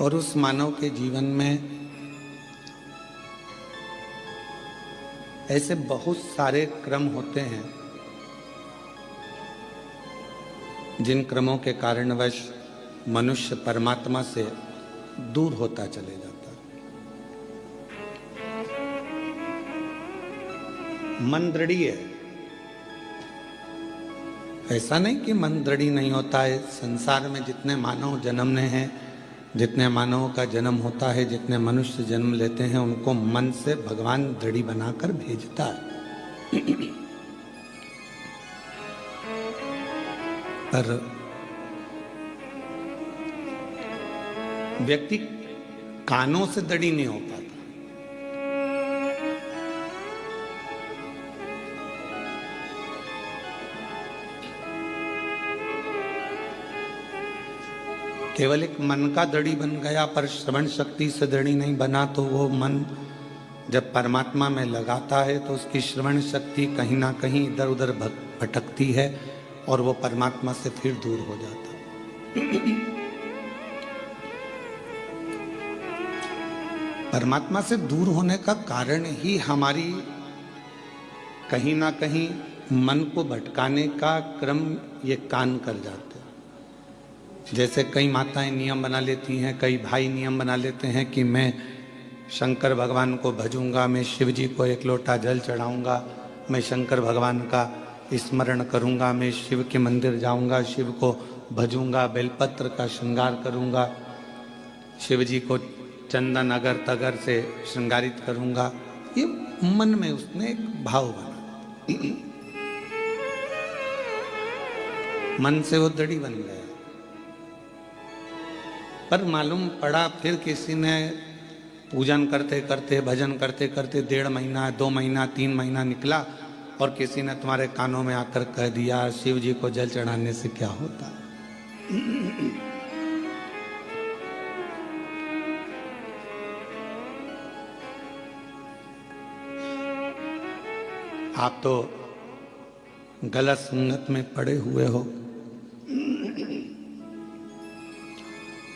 और उस मानव के जीवन में ऐसे बहुत सारे क्रम होते हैं जिन क्रमों के कारणवश मनुष्य परमात्मा से दूर होता चले जाता है। मन दृढ़ी है, ऐसा नहीं कि मन दृढ़ी नहीं होता है। संसार में जितने मानव जन्मने हैं, जितने मानवों का जन्म होता है, जितने मनुष्य जन्म लेते हैं, उनको मन से भगवान दृढ़ी बनाकर भेजता है। पर व्यक्ति कानों से दृढ़ी नहीं हो पाता। केवल एक मन का दृढ़ी बन गया, पर श्रवण शक्ति से दृढ़ी नहीं बना, तो वो मन जब परमात्मा में लगाता है तो उसकी श्रवण शक्ति कहीं ना कहीं इधर उधर भटकती है और वो परमात्मा से फिर दूर हो जाता है। परमात्मा से दूर होने का कारण ही हमारी कहीं ना कहीं मन को भटकाने का क्रम ये कान कर जाते हैं। जैसे कई माताएं नियम बना लेती हैं, कई भाई नियम बना लेते हैं कि मैं शंकर भगवान को भजूंगा, मैं शिव जी को एक लोटा जल चढ़ाऊंगा, मैं शंकर भगवान का स्मरण करूंगा, मैं शिव के मंदिर जाऊंगा, शिव को भजूंगा, बेलपत्र का श्रृंगार करूंगा, शिव जी को चंदन अगर तगर से श्रृंगारित करूंगा। ये मन में उसने एक भाव बना, मन से वो दृढ़ी बन गया। पर मालूम पड़ा फिर किसी ने पूजन करते करते, भजन करते करते 1.5 महीना, 2 महीना, 3 महीना निकला और किसी ने तुम्हारे कानों में आकर कह दिया शिव जी को जल चढ़ाने से क्या होता है। आप तो गलत संगत में पड़े हुए हो,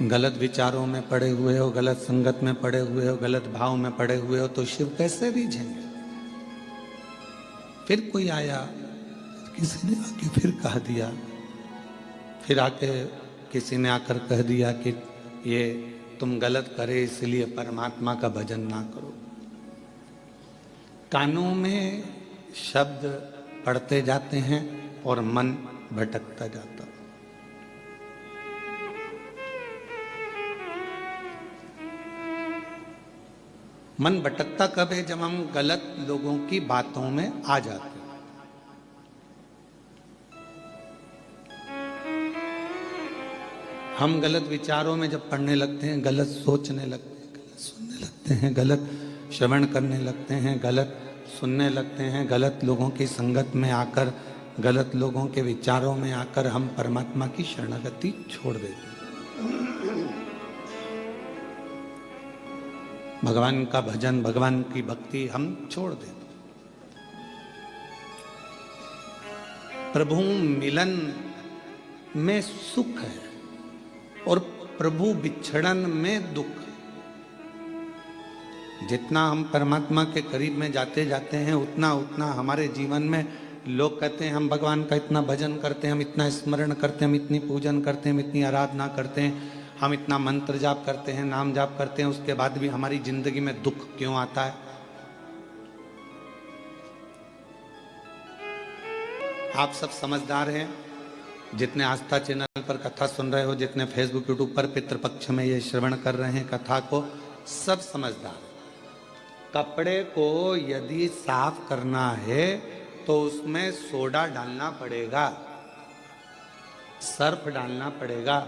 गलत विचारों में पड़े हुए हो, गलत संगत में पड़े हुए हो, गलत भाव में पड़े हुए हो, तो शिव कैसे रीझेंगे। फिर कोई आया, किसी ने आके फिर कह दिया, फिर आके किसी ने आकर कह दिया कि ये तुम गलत करे इसलिए परमात्मा का भजन ना करो। कानों में शब्द पढ़ते जाते हैं और मन भटकता जाता है। मन भटकता कब है? जब हम गलत लोगों की बातों में आ जाते हैं। हम गलत विचारों में जब पढ़ने लगते हैं, गलत सोचने लगते हैं, गलत सुनने लगते हैं, गलत श्रवण करने लगते हैं, गलत सुनने लगते हैं, गलत लोगों की संगत में आकर, गलत लोगों के विचारों में आकर हम परमात्मा की शरणागति छोड़ देते हैं। भगवान का भजन, भगवान की भक्ति हम छोड़ देते। प्रभु मिलन में सुख है और प्रभु बिछड़न में दुख। जितना हम परमात्मा के करीब में जाते जाते हैं, उतना उतना हमारे जीवन में लोग कहते हैं हम भगवान का इतना भजन करते हैं, हम इतना स्मरण करते हैं, हम इतनी पूजन करते हैं, हम इतनी आराधना करते हैं, हम इतना मंत्र जाप करते हैं, नाम जाप करते हैं, उसके बाद भी हमारी जिंदगी में दुख क्यों आता है। आप सब समझदार हैं, जितने आस्था चैनल पर कथा सुन रहे हो, जितने फेसबुक यूट्यूब पर पितृपक्ष में ये श्रवण कर रहे हैं कथा को, सब समझदार। कपड़े को यदि साफ करना है तो उसमें सोडा डालना पड़ेगा, सर्फ डालना पड़ेगा,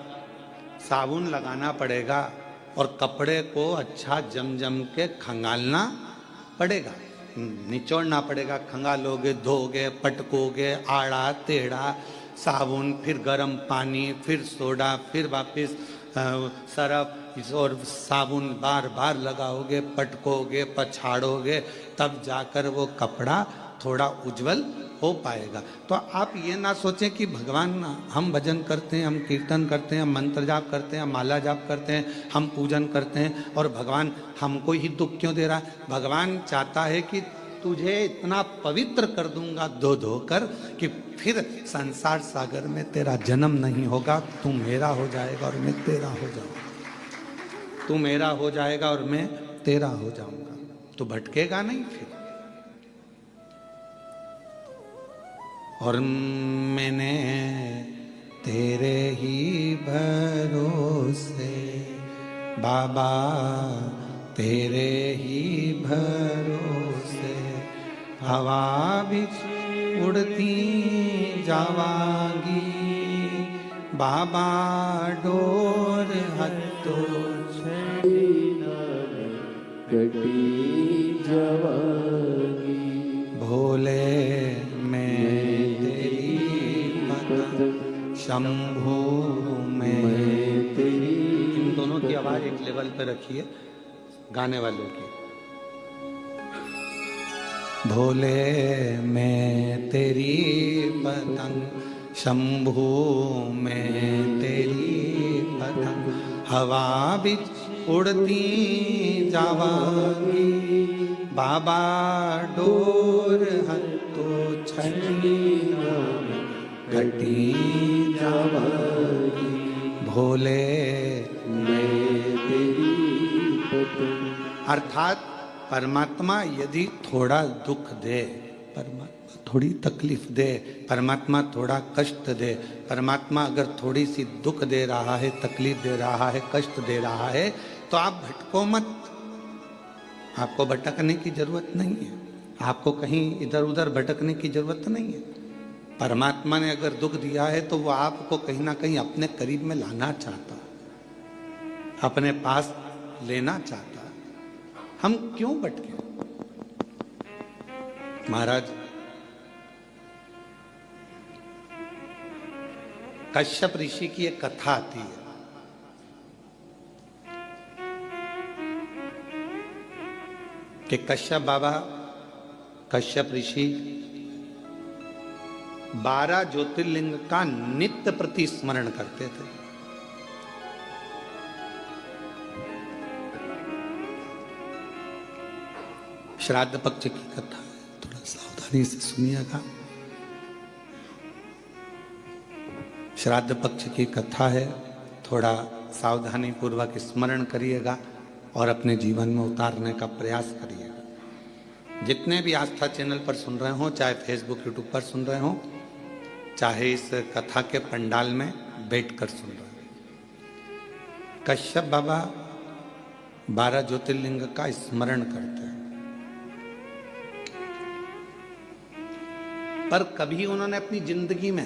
साबुन लगाना पड़ेगा और कपड़े को अच्छा जम जम के खंगालना पड़ेगा, निचोड़ना पड़ेगा। खंगालोगे, धोगे, पटकोगे, आड़ा टेढ़ा, साबुन, फिर गर्म पानी, फिर सोडा, फिर वापस सरफ और साबुन बार बार लगाओगे, पटकोगे, पछाड़ोगे, तब जाकर वो कपड़ा थोड़ा उज्जवल हो पाएगा। तो आप ये ना सोचें कि भगवान, हम भजन करते हैं, हम कीर्तन करते हैं, हम मंत्र जाप करते हैं, हम माला जाप करते हैं, हम पूजन करते हैं और भगवान हमको ही दुख क्यों दे रहा है। भगवान चाहता है कि तुझे इतना पवित्र कर दूंगा धो धो कर कि फिर संसार सागर में तेरा जन्म नहीं होगा, तू मेरा हो जाएगा और मैं तेरा हो जाऊंगा, तू मेरा हो जाएगा और मैं तेरा हो जाऊंगा, तो भटकेगा नहीं फिर। और मैंने तेरे ही भरोसे बाबा, तेरे ही भरोसे हवा बिच उड़ती जावांगी बाबा, डोर हत्तो कटी जावांगी भोले मैं तेरी पतंग, शंभू मैं तेरी। इन दोनों की आवाज एक लेवल पे रखिए गाने वालों की। भोले मैं तेरी पतंग, शंभू मैं तेरी पतंग, हवा बिच उड़ती जावांगी बाबा, डोर हत्तो छड़ी घटी जावांगी भोले मैं तेरी पतंग। अर्थात परमात्मा यदि थोड़ा दुख दे, परमात्मा थोड़ी तकलीफ दे, परमात्मा थोड़ा कष्ट दे, परमात्मा अगर थोड़ी सी दुख दे रहा है, तकलीफ दे रहा है, कष्ट दे रहा है, तो आप भटको मत। आपको भटकने की जरूरत नहीं है, आपको कहीं इधर उधर भटकने की जरूरत नहीं है। परमात्मा ने अगर दुख दिया है तो वो आपको कहीं ना कहीं अपने करीब में लाना चाहता, अपने पास लेना चाहता। हम क्यों भटके? महाराज कश्यप ऋषि की एक कथा आती है। कि कश्यप बाबा, कश्यप ऋषि 12 ज्योतिर्लिंग का नित्य प्रति स्मरण करते थे। श्राद्ध पक्ष की कथा है, थोड़ा सावधानी से सुनिएगा। श्राद्ध पक्ष की कथा है, थोड़ा सावधानी पूर्वक स्मरण करिएगा और अपने जीवन में उतारने का प्रयास करिएगा। जितने भी आस्था चैनल पर सुन रहे हो, चाहे फेसबुक यूट्यूब पर सुन रहे हो, चाहे इस कथा के पंडाल में बैठकर सुन रहे हो, कश्यप बाबा 12 ज्योतिर्लिंग का स्मरण करते हैं। पर कभी उन्होंने अपनी जिंदगी में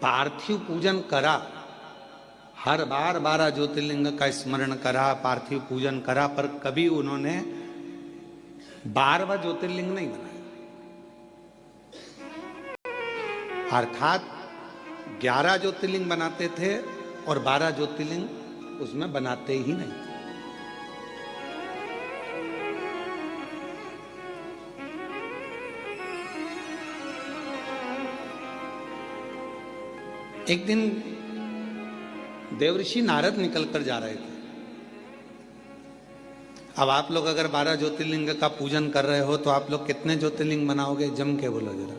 पार्थिव पूजन करा, हर बार 12 ज्योतिर्लिंग का स्मरण करा, पार्थिव पूजन करा, पर कभी उन्होंने 12वां ज्योतिर्लिंग नहीं बनाया। अर्थात 11 ज्योतिर्लिंग बनाते थे और 12 ज्योतिर्लिंग उसमें बनाते ही नहीं। एक दिन देवऋषि नारद निकलकर जा रहे थे। अब आप लोग अगर 12 ज्योतिर्लिंग का पूजन कर रहे हो तो आप लोग कितने ज्योतिर्लिंग बनाओगे? जम के बोलो जरा।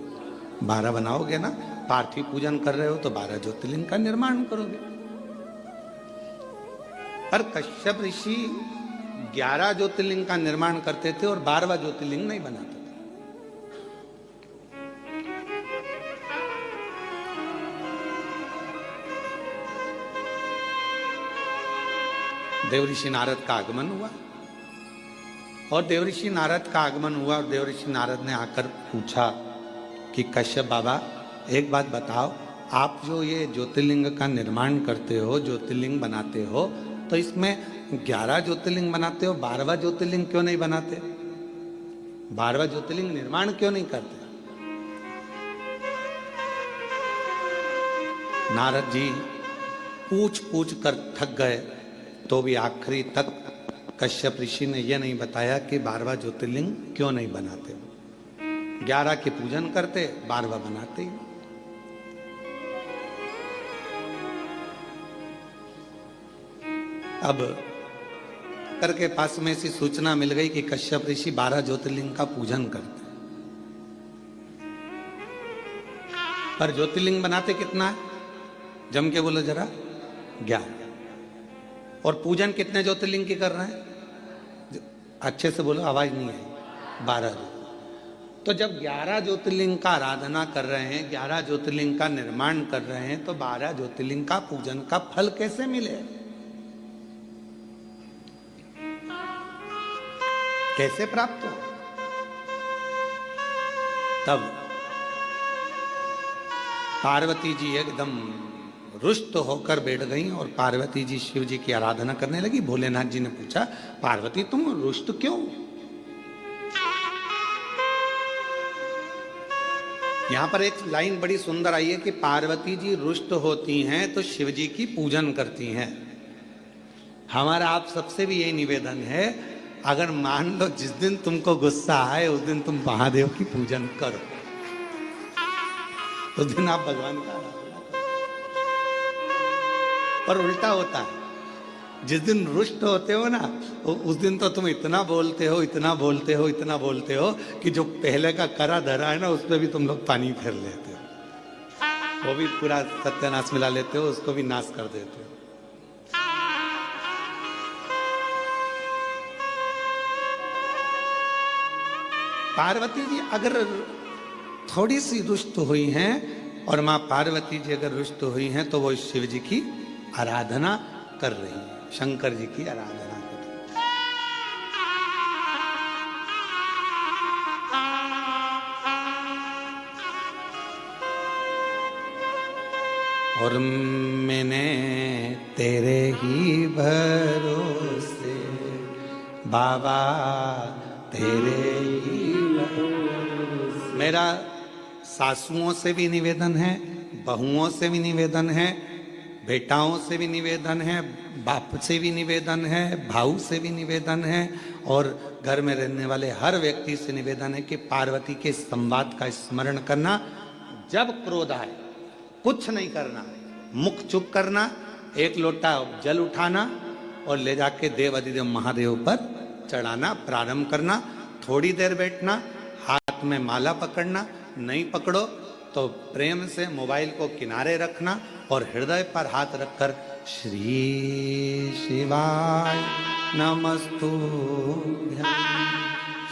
12 बनाओगे ना। पार्थिव पूजन कर रहे हो तो 12 ज्योतिर्लिंग का निर्माण करोगे। पर कश्यप ऋषि 11 ज्योतिर्लिंग का निर्माण करते थे और 12वां ज्योतिर्लिंग नहीं बनाते थे। देवऋषि नारद का आगमन हुआ और देवऋषि नारद का आगमन हुआ और देवऋषि नारद ने आकर पूछा कि कश्यप बाबा एक बात बताओ, आप जो ये ज्योतिर्लिंग का निर्माण करते हो, ज्योतिर्लिंग बनाते हो, तो इसमें 11 ज्योतिर्लिंग बनाते हो, 12वां ज्योतिर्लिंग क्यों नहीं बनाते? 12वां ज्योतिर्लिंग निर्माण क्यों नहीं करते? नारद जी पूछ पूछ कर थक गए, तो भी आखिरी तक कश्यप ऋषि ने यह नहीं बताया कि 12वां ज्योतिर्लिंग क्यों नहीं बनाते। 11 के पूजन करते, 12वां बनाते ही। अब करके पास में ऐसी सूचना मिल गई कि कश्यप ऋषि 12 ज्योतिर्लिंग का पूजन करते हैं। पर ज्योतिर्लिंग बनाते कितना है? जम के बोलो जरा, 11। और पूजन कितने ज्योतिर्लिंग की कर रहे हैं? अच्छे से बोलो, आवाज नहीं आई। 12। तो जब 11 ज्योतिर्लिंग का आराधना कर रहे हैं, 11 ज्योतिर्लिंग का निर्माण कर रहे हैं, तो 12 ज्योतिर्लिंग का पूजन का फल कैसे मिले? कैसे प्राप्त हो? तब पार्वती जी एकदम रुष्ट होकर बैठ गई और पार्वती जी शिव जी की आराधना करने लगी। भोलेनाथ जी ने पूछा, पार्वती तुम रुष्ट क्यों? यहां पर एक लाइन बड़ी सुंदर आई है कि पार्वती जी रुष्ट होती हैं तो शिव जी की पूजन करती हैं। हमारा आप सबसे भी यही निवेदन है, अगर मान लो जिस दिन तुमको गुस्सा आए उस दिन तुम महादेव की पूजन करो, उस दिन आप भगवान का आराधना करो। पर उल्टा होता है, जिस दिन रुष्ट होते हो ना, उस दिन तो तुम इतना बोलते हो, इतना बोलते हो, इतना बोलते हो कि जो पहले का करा धरा है ना, उस पर भी तुम लोग पानी फेर लेते हो, वो भी पूरा सत्यानाश मिला लेते हो, उसको भी नाश कर देते हो। पार्वती जी अगर थोड़ी सी रुष्ट हुई हैं और मां पार्वती जी अगर रुष्ट हुई हैं तो वो शिव जी की आराधना कर रही हैं, शंकर जी की आराधना कर रही हैं। और मैंने तेरे ही भरोसे बाबा, तेरे ही भरोसे। मेरा सासुओं से भी निवेदन है, बहुओं से भी निवेदन है, बेटाओं से भी निवेदन है, बाप से भी निवेदन है, भाऊ से भी निवेदन है, और घर में रहने वाले हर व्यक्ति से निवेदन है कि पार्वती के संवाद का स्मरण करना। जब क्रोध आए कुछ नहीं करना, मुख चुप करना, एक लोटा जल उठाना और ले जाके देव अधिदेव महादेव पर चढ़ाना, प्रारंभ करना। थोड़ी देर बैठना, हाथ में माला पकड़ना, नहीं पकड़ो तो प्रेम से मोबाइल को किनारे रखना और हृदय पर हाथ रखकर श्री शिवाय नमस्तुभ्यं,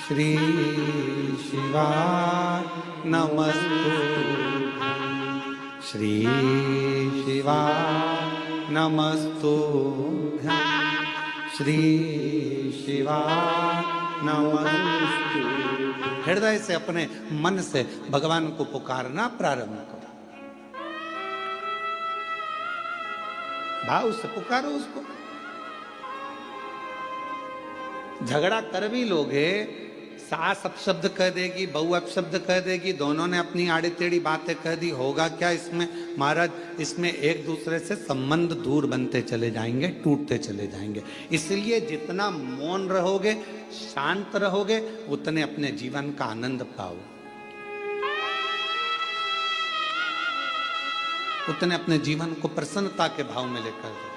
श्री शिवाय नमस्तुभ्यं, श्री शिवाय नमस्तुभ्यं, श्री शिवाय नमस्तुभ्यं। हृदय से अपने मन से भगवान को पुकारना प्रारंभ करो, भाव से पुकारो उसको। झगड़ा कर भी लोगे, सास अपशब्द कह देगी, बहू अपशब्द कह देगी, दोनों ने अपनी आड़ी टेढ़ी बातें कह दी, होगा क्या इसमें महाराज? इसमें एक दूसरे से संबंध दूर बनते चले जाएंगे, टूटते चले जाएंगे। इसलिए जितना मौन रहोगे, शांत रहोगे, उतने अपने जीवन का आनंद पाओ, उतने अपने जीवन को प्रसन्नता के भाव में लेकर जाओ।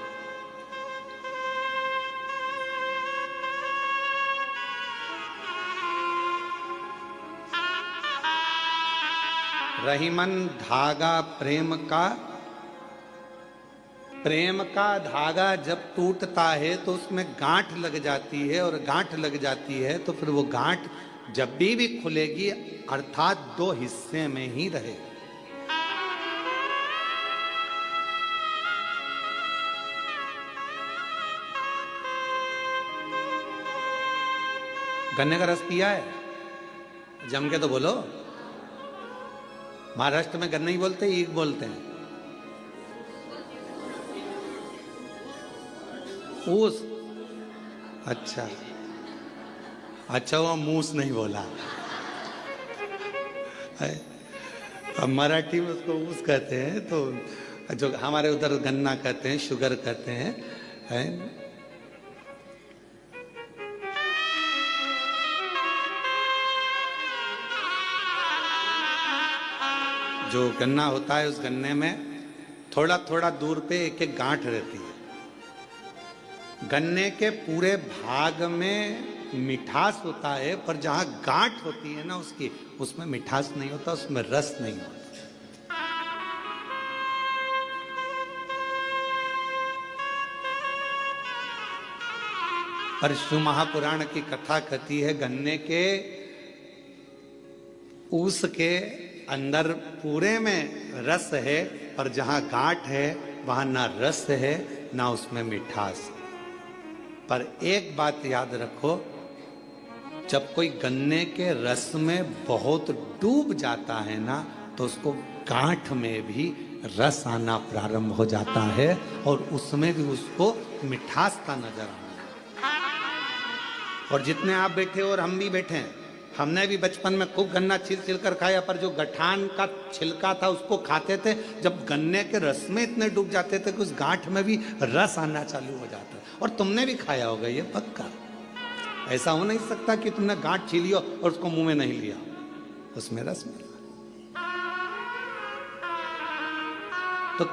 रहीमन धागा प्रेम का, प्रेम का धागा जब टूटता है तो उसमें गांठ लग जाती है, और गांठ लग जाती है तो फिर वो गांठ जब भी खुलेगी, अर्थात दो हिस्से में ही रहे। गन्ने का रस पिया है? जम के तो बोलो। महाराष्ट्र में गन्ना ही बोलते हैं, ईख बोलते हैं? ऊस। अच्छा अच्छा, वो मूस नहीं बोला। अब मराठी में उसको ऊस कहते हैं, तो जो हमारे उधर गन्ना कहते हैं, शुगर कहते हैं, है? जो गन्ना होता है उस गन्ने में थोड़ा थोड़ा दूर पे एक एक गांठ रहती है। गन्ने के पूरे भाग में मिठास होता है, पर जहां गांठ होती है ना उसकी, उसमें मिठास नहीं होता, उसमें रस नहीं होता। पर शिव महापुराण की कथा कहती है गन्ने के ऊस के अंदर पूरे में रस है, पर जहां गांठ है वहां ना रस है ना उसमें मिठास। पर एक बात याद रखो, जब कोई गन्ने के रस में बहुत डूब जाता है ना, तो उसको गांठ में भी रस आना प्रारंभ हो जाता है और उसमें भी उसको मिठास का नजर आना। और जितने आप बैठे और हम भी बैठे हैं, हमने भी बचपन में खूब गन्ना छिल छिल कर खाया, पर जो गठान का छिलका था उसको खाते थे, जब गन्ने के रस में इतने डूब जाते थे कि उस गांठ में भी रस आना चालू हो जाता है। और तुमने भी खाया होगा ये पक्का। ऐसा हो नहीं सकता कि तुमने गांठ छीली हो और उसको मुंह में नहीं लिया, उसमें रस मिला। तो